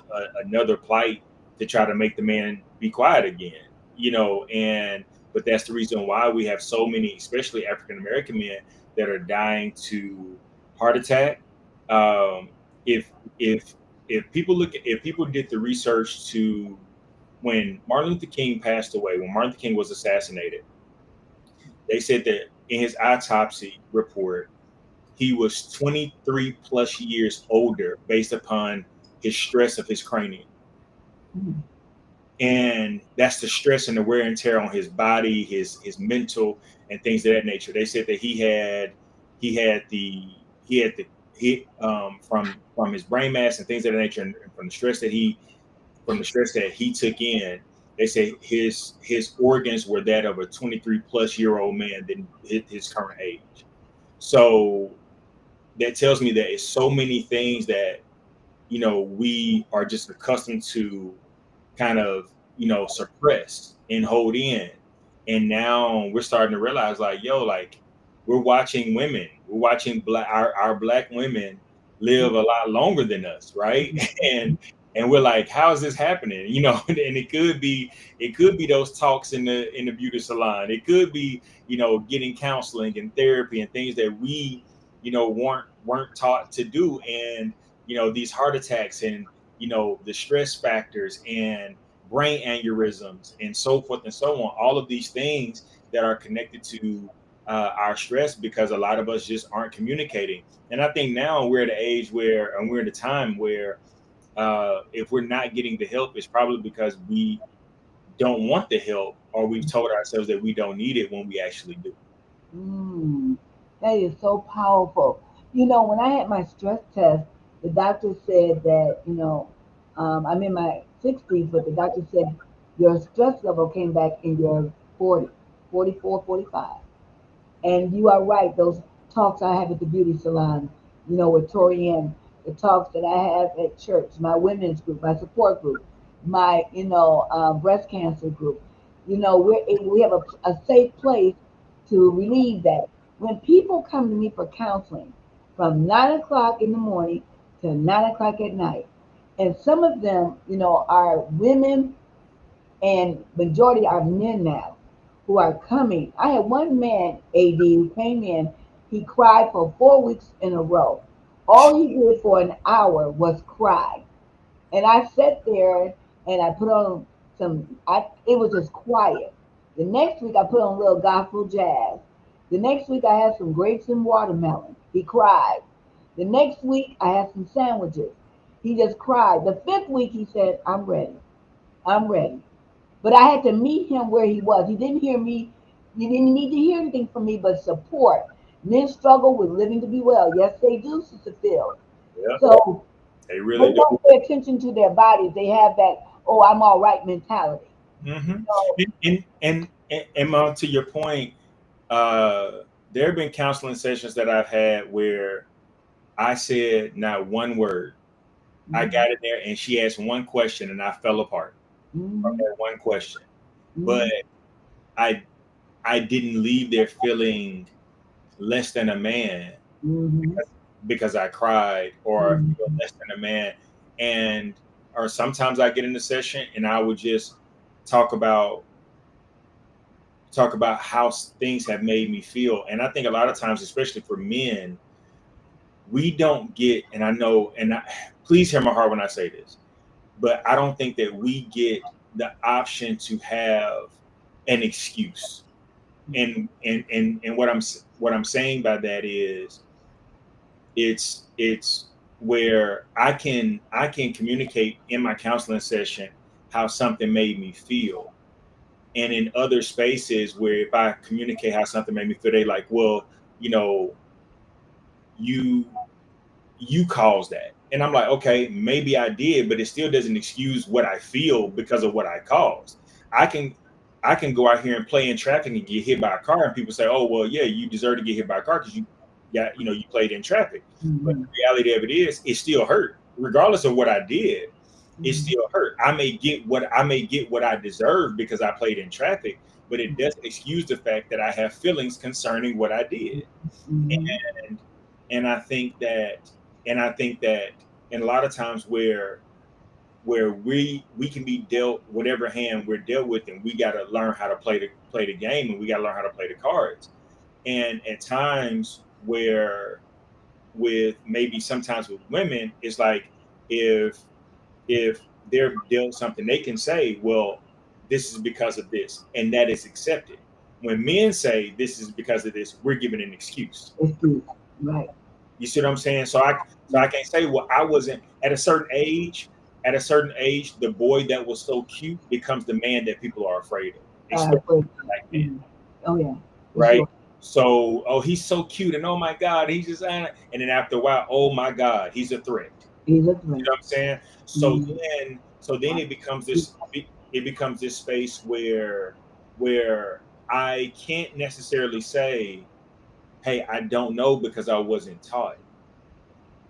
another plight to try to make the man be quiet again, but that's the reason why we have so many, especially African American men, that are dying to heart attack. Um, if if if people did the research to when Martin Luther King passed away, when Martin Luther King was assassinated, they said that in his autopsy report, he was 23 plus years older based upon his stress of his cranium. Mhm. And that's the stress and the wear and tear on his body, his mental and things of that nature. They said that he had the from his brain mass and things of that nature, and from the stress that he took in. They say his organs were that of a 23 plus year old man than his current age. So that tells me that it's so many things that we are just accustomed to kind of suppress and hold in, and now we're starting to realize, like, yo, like, we're watching our black women live a lot longer than us, right? And we're like, how is this happening? And it could be those talks in the beauty salon. It could be getting counseling and therapy and things that we weren't taught to do. And these heart attacks and the stress factors and brain aneurysms and so forth and so on, all of these things that are connected to our stress, because a lot of us just aren't communicating. And I think now we're at an age where, and we're at a time where, if we're not getting the help, it's probably because we don't want the help, or we've told ourselves that we don't need it when we actually do. Mm, that is so powerful. You know, when I had my stress test, the doctor said that, I'm in my 60s, but the doctor said your stress level came back in your 40s, 44, 45. And you are right, those talks I have at the beauty salon, with Torianne, the talks that I have at church, my women's group, my support group, my, breast cancer group, we have a safe place to relieve that. When people come to me for counseling from 9 o'clock in the morning to 9 o'clock at night, and some of them, are women and majority are men now who are coming. I had one man, AD, who came in. He cried for 4 weeks in a row. All he did for an hour was cry. And I sat there and I put on it was just quiet. The next week I put on a little gospel jazz. The next week I had some grapes and watermelon. He cried. The next week I had some sandwiches. He just cried. The fifth week he said, I'm ready. I'm ready. But I had to meet him where he was. He didn't hear me. He didn't need to hear anything from me but support. Men struggle with living to be well. Yes, they do, Sister Phil. Yeah, So they they really do. don't pay attention to their bodies. They have that, oh, I'm all right mentality. Hmm. So, And to your point, uh, there have been counseling sessions that I've had where I said not one word. I mhm, got in there and she asked one question and I fell apart from mhm, that one question. But mhm, I I didn't leave there feeling less than a man mhm, because I cried, or feel mhm, less than a man. And or sometimes I get in the session and I would just talk about how things have made me feel. And I think a lot of times, especially for men, we don't get, and I know, please hear my heart when I say this, but I don't think that we get the option to have an excuse. And what I'm saying by that is, it's where I can communicate in my counseling session how something made me feel. And in other spaces where if I communicate how something made me feel, they like, well, you know, you you caused that. And I'm like, okay, maybe I did, but it still doesn't excuse what I feel because of what I caused. I can I can go out here and play in traffic and get hit by a car, and people say, oh, well, yeah, you deserve to get hit by a car because you played in traffic. But mhm, the reality of it is, it still hurt, regardless of what I did. It mhm, still hurt. I may get what I deserve because I played in traffic, but it doesn't excuse the fact that I have feelings concerning what I did. mhm, And and I think that I think that in a lot of times where we can be dealt whatever hand we're dealt with, and we got to learn how to play the game, and we got to learn how to play the cards. And at times where with maybe sometimes with women, it's like if if they're dealt something, they can say, well, this is because of this, and that is accepted. When men say this is because of this, we're given an excuse. excuse. Right. You see what I'm saying? So I can't say, well, I wasn't at a certain age. At a certain age, the boy that was so cute becomes the man that people are afraid of, especially Wait. black men, Mhm. Oh, yeah, for right? sure. So, oh, he's so cute, and oh my God, he's just, and then after a while, oh my God, he's a threat. He's a You threat. know what I'm saying? Mhm. So then it becomes this space where I can't necessarily say, hey, I don't know because I wasn't taught,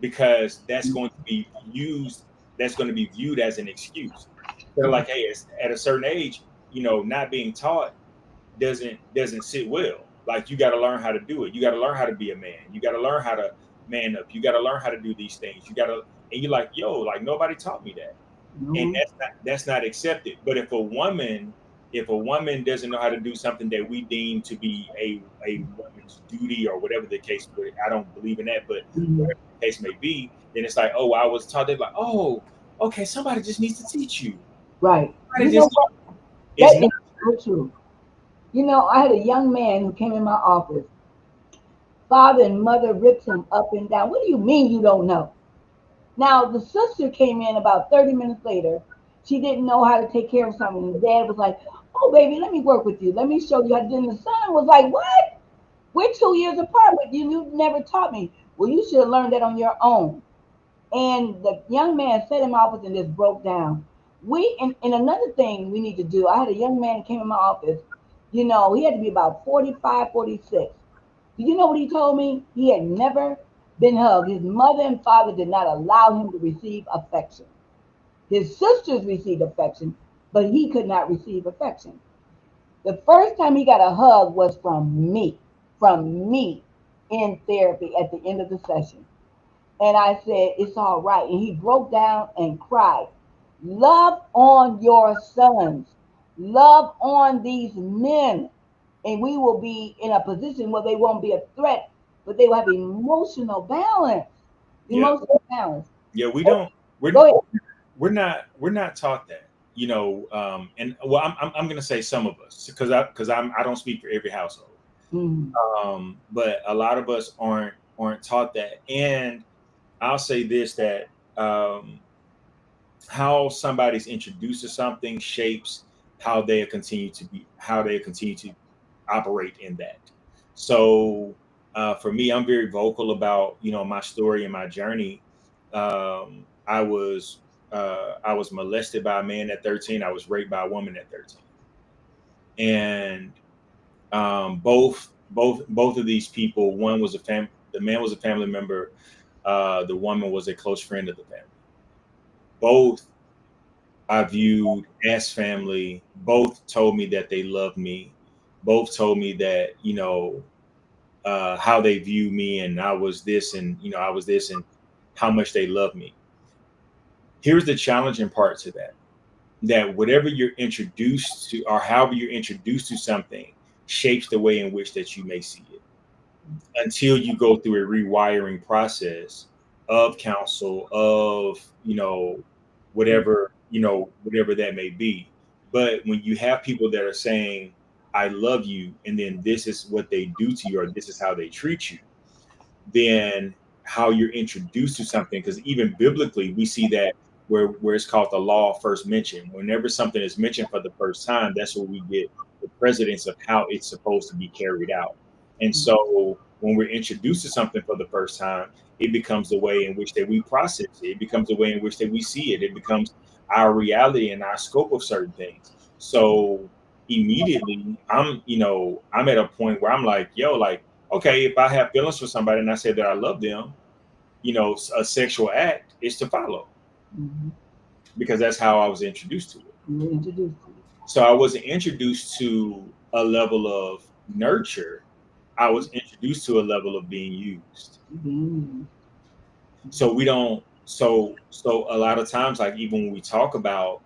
because that's going to be viewed as an excuse. They're like, hey, it's, at a certain age, not being taught doesn't sit well. Like, you got to learn how to do it. You got to learn how to be a man. You got to learn how to man up. You got to learn how to do these things. And you're like, yo, like, nobody taught me that. And No. that's not accepted. But if a woman doesn't know how to do something that we deem to be a woman's duty, or whatever the case, but I don't believe in that, but Mhm. whatever the case may be, then it's like, oh, I was taught. They're like, oh, okay, somebody just needs to teach you. Right. You Somebody know just what? It's That is not so true. You know, I had a young man who came in my office. Father and mother ripped him up and down. What do you mean you don't know? Now, the sister came in about 30 minutes later. She didn't know how to take care of something. And dad was like, oh, baby, let me work with you. Let me show you how to do it. And the son was like, what? We're 2 years apart, but you never taught me. Well, you should have learned that on your own. And the young man sat in my office and just broke down. And another thing we need to do, I had a young man that came in my office. You know, he had to be about 45, 46. Do you know what he told me? He had never been hugged. His mother and father did not allow him to receive affection. His sisters received affection, but he could not receive affection. The first time he got a hug was from me in therapy at the end of the session. And I said, it's all right. And he broke down and cried. Love on your sons, love on these men, and we will be in a position where they won't be a threat, but they will have emotional balance. Yeah, Emotional balance. yeah. We don't. Go We're ahead. we're not taught that. And well, I'm going to say some of us I don't speak for every household. Mhm. But a lot of us aren't taught that. And I'll say this, that um, how somebody's introduced to something shapes how they continue to operate in that. So for me, I'm very vocal about my story and my journey. I was molested by a man at 13. I was raped by a woman at 13, and both of these people, the man was a family member, the woman was a close friend of the family. Both I viewed as family. Both told me that they loved me. Both told me that how they view me, and I was this, and how much they love me. Here's the challenging part to that: that whatever you're introduced to, or however you're introduced to something, shapes the way in which that you may see it, until you go through a rewiring process of counsel, of whatever that may be. But when you have people that are saying, I love you, and then this is what they do to you, or this is how they treat you, then how you're introduced to something, because even biblically we see that where it's called the law of first mention. Whenever something is mentioned for the first time, that's where we get the precedence of how it's supposed to be carried out. And so when we're introduced to something for the first time, it becomes the way in which that we process it. It becomes the way in which that we see it. It becomes our reality and our scope of certain things. So immediately I'm at a point where I'm like, yo, like, okay, if I have feelings for somebody and I say that I love them, a sexual act is to follow, Mhm. because that's how I was introduced to it. You were introduced to So I wasn't introduced to a level of nurture. I was introduced to a level of being used. it. Being So we don't. So a lot of times, like even when we talk about,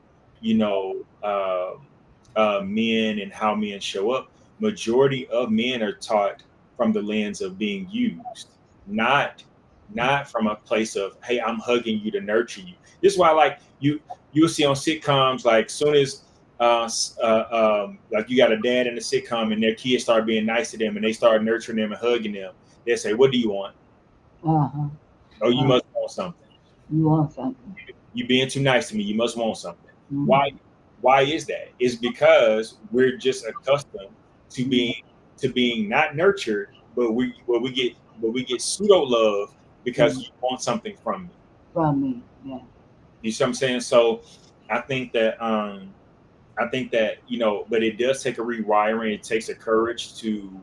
men and how men show up, majority of men are taught from the lens of being used, not from a place of, hey, I'm hugging you to nurture you. This is why, like, you'll see on sitcoms, like soon as like you got a dad in a sitcom and their kids start being nice to them and they start nurturing them and hugging them, they say, what do you want? uh-huh. Oh, you Uh, must want something. you want something. You being too nice to me, you must want something. Why? Mhm. Why is that? It's because we're just accustomed to Mhm. being not nurtured, but we get pseudo love because Mhm. you want something from me. From me. Yeah. You see what I'm saying? So I think that but it does take a rewiring. It takes a courage to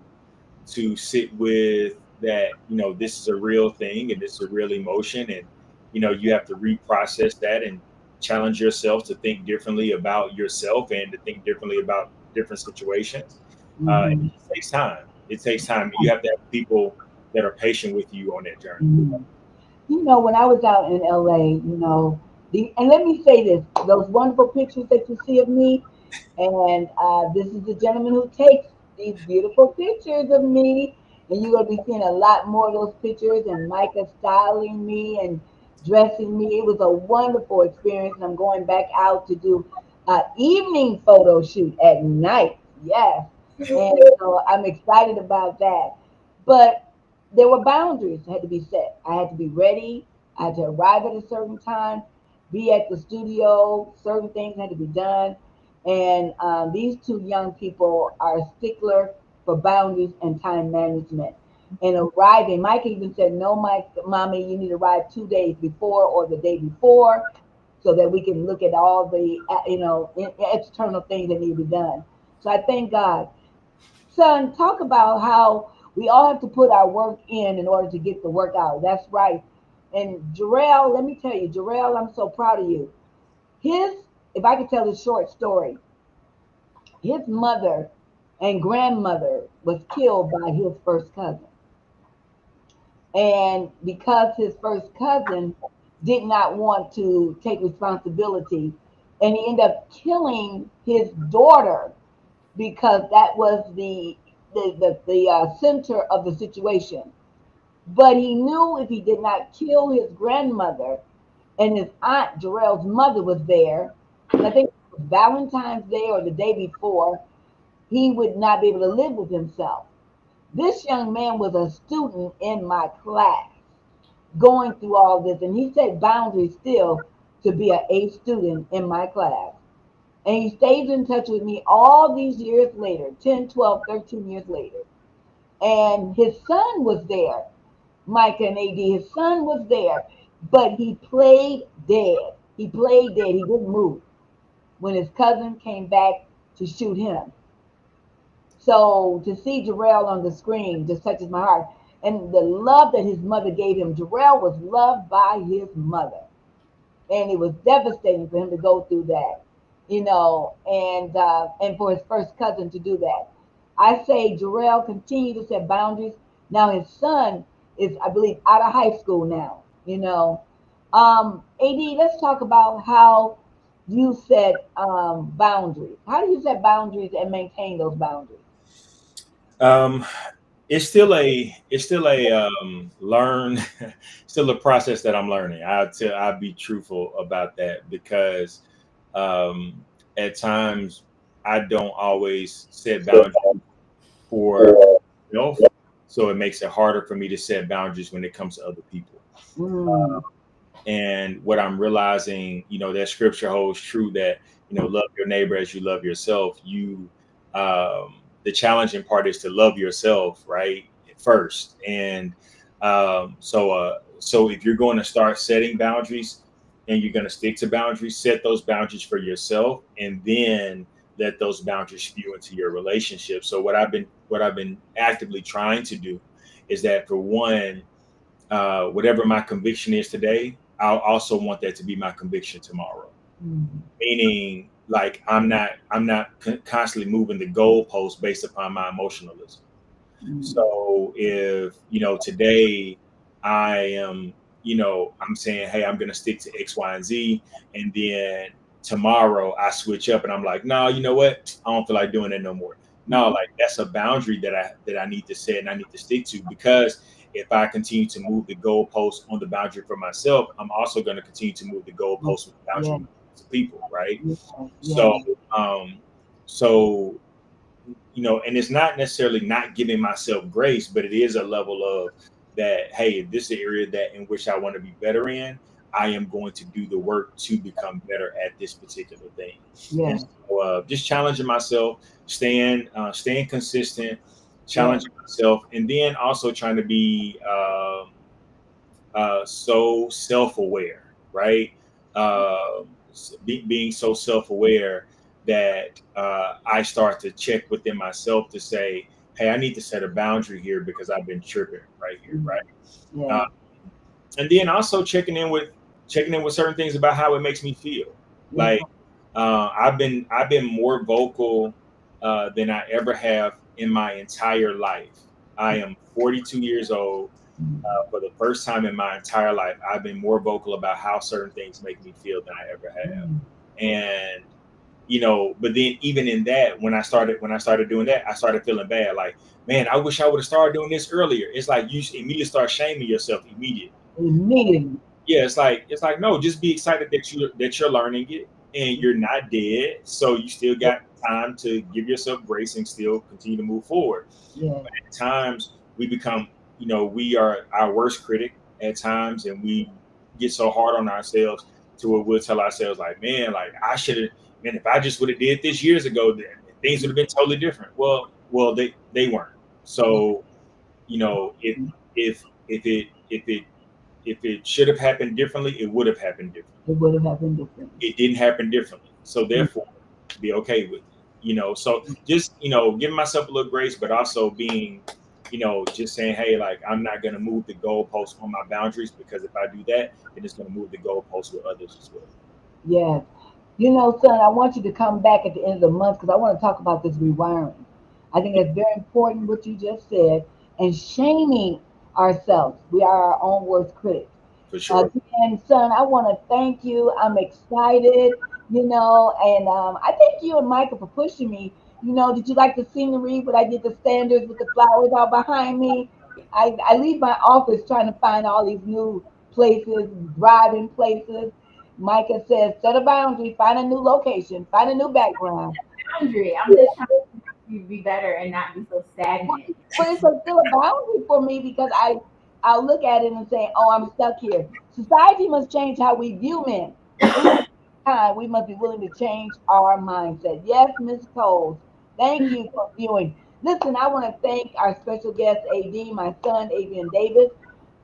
sit with that. This is a real thing and this is a real emotion, and you have to reprocess that and challenge yourself to think differently about yourself and to think differently about different situations. And Hmm. it takes time. It takes time. You have to have people that are patient with you on that journey. Hmm. You know, when I was out in LA, and let me say this, those wonderful pictures that you see of me, and this is the gentleman who takes these beautiful pictures of me, and you're going to be seeing a lot more of those pictures, and Micah styling me and dressing me. It was a wonderful experience, and I'm going back out to do an evening photo shoot at night. Yes. And so I'm excited about that. But there were boundaries that had to be set. I had to be ready. I had to arrive at a certain time, be at the studio. Certain things had to be done. And these two young people are a stickler for boundaries and time management. And arriving, Mike even said, "No, Mike, mommy, you need to arrive 2 days before or the day before, so that we can look at all the external things that need to be done." So I thank God. Son, talk about how we all have to put our work in order to get the work out. That's right. And Jarrell, let me tell you, Jarrell, I'm so proud of you. His, if I could tell a short story, his mother and grandmother was killed by his first cousin. And because his first cousin did not want to take responsibility, and he ended up killing his daughter because that was the center of the situation. But he knew if he did not kill his grandmother, and his aunt Jarrell's mother was there, and I think it was Valentine's Day or the day before, he would not be able to live with himself. This young man was a student in my class going through all this, and he set boundaries still to be an A student in my class. And he stays in touch with me all these years later, 10, 12, 13 years later. And his son was there, Micah and AD. His son was there, but he played dead. He played dead. He didn't move when his cousin came back to shoot him. So to see Jarrell on the screen just touches my heart. And the love that his mother gave him, Jarrell was loved by his mother. And it was devastating for him to go through that, and for his first cousin to do that. I say Jarrell continue to set boundaries. Now his son is, I believe, out of high school now. AD, let's talk about how you set boundaries. How do you set boundaries and maintain those boundaries? Um, it's still a learn, still a process that I'm learning. I'll be truthful about that because um, at times I don't always set boundaries for myself, so it makes it harder for me to set boundaries when it comes to other people. Mm, And what I'm realizing, that scripture holds true that, love your neighbor as you love yourself. The challenging part is to love yourself, right? First. And so if you're going to start setting boundaries and you're going to stick to boundaries, set those boundaries for yourself and then let those boundaries spew into your relationship. So what I've been actively trying to do is that for one, whatever my conviction is today, I'll also want that to be my conviction tomorrow. mm, Meaning, like I'm not constantly moving the goalpost based upon my emotionalism. mm. So if today I am, I'm saying, hey, I'm gonna stick to X, Y, and Z, and then tomorrow I switch up and I'm like, no, you know what? I don't feel like doing it no more. No, like that's a boundary that I need to set and I need to stick to because if I continue to move the goalpost on the boundary for myself, I'm also going to continue to move the goalpost with the Yeah, boundary to people, right? yeah, So, yeah, um, so and it's not necessarily not giving myself grace, but it is a level of that. Hey, if this is an area that in which I want to be better in, I am going to do the work to become better at this particular thing. And yeah, so, just challenging myself, staying consistent, yeah, challenging myself, and then also trying to be so self-aware, right? Being so self-aware that I start to check within myself to say, "Hey, I need to set a boundary here because I've been tripping right here, mm, right?" yeah, Uh, and then also checking in with certain things about how it makes me feel. yeah. Like I've been more vocal than I ever have in my entire life. I am 42 years old. Mm, For the first time in my entire life, I've been more vocal about how certain things make me feel than I ever have. mm, And but then even in that, when I started doing that, I started feeling bad. Like, man, I wish I would have started doing this earlier. It's like you immediately start shaming yourself immediately. immediately. Yeah, it's like no, just be excited that you're learning it and you're not dead. So you still got time to give yourself grace and still continue to move forward. Yes. At times we become, we are our worst critic at times, and we get so hard on ourselves to where we'll tell ourselves like, man, like I should have, man, if I just would have did this years ago, then things would have been totally different. Well, they weren't. So, if it should have happened differently, it would have happened differently. It would have happened different. It didn't happen differently. So therefore, be okay with it. So just, giving myself a little grace, but also being, just saying, hey, like I'm not gonna move the goalposts on my boundaries, because if I do that, then it's gonna move the goalposts with others as well. Yes. Son, I want you to come back at the end of the month because I want to talk about this rewiring. I think that's very important what you just said. And shaming ourselves. We are our own worst critics. For sure. Again, son, I want to thank you. I'm excited, and I thank you and Michael for pushing me. Did you like the scenery when I did the standards with the flowers out behind me? I leave my office trying to find all these new places, driving places. Micah says, set a boundary, find a new location, find a new background. Boundary. I'm just trying to be better and not be so stagnant. But it's still a boundary for me because I'll look at it and say, oh, I'm stuck here. Society must change how we view men. In the time, we must be willing to change our mindset. Yes, Miss Coles, thank you for viewing. Listen, I want to thank our special guest, AD, my son, Adrian Davis,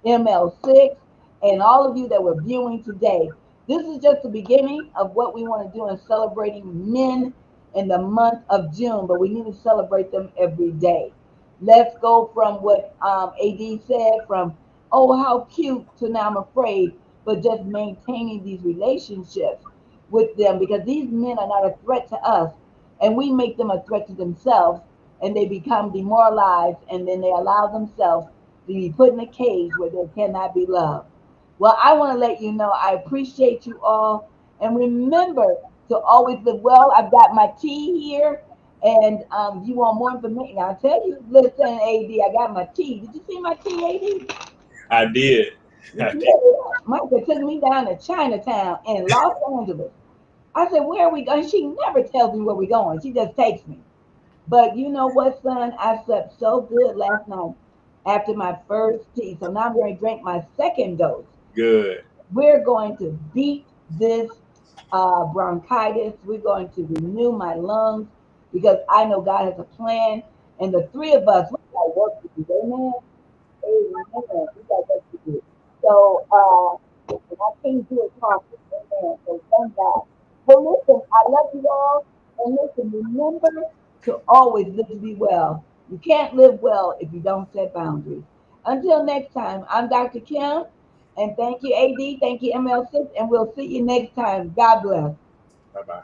ML6, and all of you that were viewing today. This is just the beginning of what we want to do in celebrating men in the month of June, but we need to celebrate them every day. Let's go from what AD said, from, oh, how cute, to now I'm afraid, but just maintaining these relationships with them because these men are not a threat to us, and we make them a threat to themselves, and they become demoralized, and then they allow themselves to be put in a cage where they cannot be loved. Well, I want to let you know I appreciate you all. And remember to always live well. I've got my tea here. And you want more information? I'll tell you. Listen, AD, I got my tea. Did you see my tea, AD? I did. I did. Micah took me down to Chinatown in Los Angeles. I said, where are we going? She never tells me where we're going. She just takes me. But you know what, son? I slept so good last night after my first tea. So now I'm going to drink my second dose. Good. We're going to beat this bronchitis. We're going to renew my lungs because I know God has a plan. And the three of us, we got work to do. Amen. Amen. We got work to do. So I can't do it properly. Amen. So thank God. So listen, I love you all. And listen, remember to always live to be well. You can't live well if you don't set boundaries. Until next time, I'm Dr. Kim. And thank you, AD. Thank you, ML6. And we'll see you next time. God bless. Bye bye.